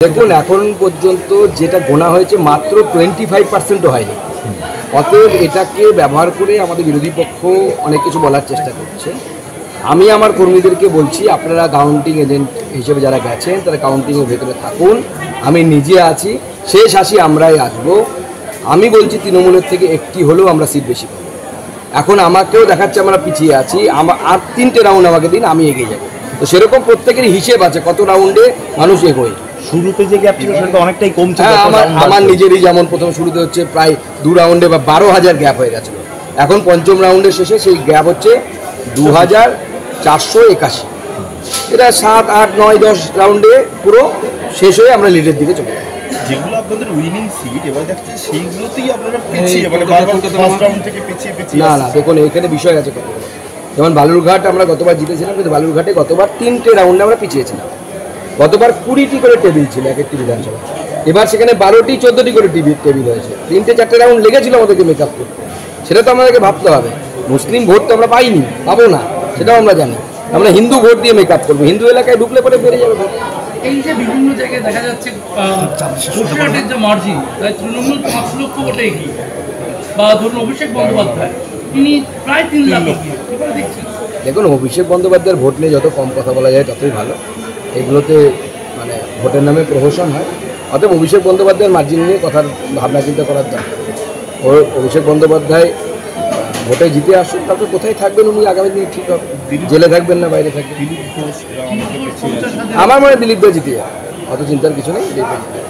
দেখুন এখন পর্যন্ত যেটা গোনা হয়েছে মাত্র 25% হয়নি। অতএব এটাকে ব্যবহার করে আমাদের বিরোধী পক্ষ অনেক কিছু বলার চেষ্টা করছে। আমি আমার কর্মীদেরকে বলছি, আপনারা কাউন্টিং এজেন্ট হিসেবে যারা গেছেন তারা কাউন্টিংয়ের ভেতরে থাকুন। আমি নিজে আছি, শেষ আসি আমরাই আসবো। আমি বলছি তৃণমূলের থেকে একটি হলেও আমরা সিট বেশি পাবো। এখন আমাকেও দেখাচ্ছে আমরা পিছিয়ে আছি, আর 3টে রাউন্ড আমাকে দিন, আমি এগিয়ে যাবো। তো সেরকম প্রত্যেকের হিসেব আছে কত রাউন্ডে মানুষ এগোয়। শুরুতে যে গ্যাপ ছিল সেটা অনেকটাই কমছে। হ্যাঁ, আমার নিজেরই যেমন প্রথম শুরুতে হচ্ছে প্রায় 2 রাউন্ডে বা 12,000 গ্যাপ হয়ে গেছিলো। এখন পঞ্চম রাউন্ডের শেষে সেই গ্যাপ হচ্ছে 2,481। এটা 7, 8, 9, 10 রাউন্ডে পুরো শেষ হয়ে আমরা লিডের দিকে চলে যাই। যেগুলো আপনাদের উইনিং সিট এবার দেখছি সেইগুলোতেই আপনারা পিছিয়ে, মানে বারবার ফার্স্ট রাউন্ড থেকে পিছিয়ে না দেখুন এখানে বিষয় আছে কত। যেমন বালুরঘাট আমরা গতবার জিতেছিলাম, কিন্তু বালুরঘাটে গতবার 3টে রাউন্ডে আমরা পিছিয়েছিলাম। গতবার 20টি করে টেবিল ছিল এক একটি বিধানসভা, এবার সেখানে 12টি 14টি করে টেবিল হয়েছে। 3-4টে রাউন্ড লেগেছিল আমাদেরকে মেকআপ করতে। সেটা তো আমাদেরকে ভাবতে হবে। মুসলিম ভোট তো আমরা পাইনি, পাবো না, সেটাও আমরা জানি। আমরা হিন্দু ভোট দিয়ে মেকআপ করবো, হিন্দু এলাকায় ঢুকলে পরে বেড়ে যাবে ভোট। এই যে বিভিন্ন জায়গায় দেখা যাচ্ছে বসিরহাটের যে মার্জিন, তৃণমূল 5 লক্ষ ভোটে এগিয়ে, বা ধরুন অভিষেক বন্দ্যোপাধ্যায় তিনি প্রায় 3 লাখ এগিয়ে। দেখুন, অভিষেক বন্দ্যোপাধ্যায়ের ভোট নিয়ে যত কম কথা বলা যায় ততই ভালো। এগুলোতে মানে ভোটের নামে প্রহসন হয়। অতএব অভিষেক বন্দ্যোপাধ্যায়ের মার্জিন নিয়ে কথার ভাবনা চিন্তা করার দরকার। অভিষেক বন্দ্যোপাধ্যায় ভোটে জিতে আসুন, তারপরে কোথায় থাকবেন উনি আগামী দিনে ঠিক হবে। জেলে থাকবেন না বাইরে থাকবেন। আমার মনে হয় দিলীপ দা জিতে যাবে, অত চিন্তার কিছু নেই। দিলীপ দা জিতে যাবে।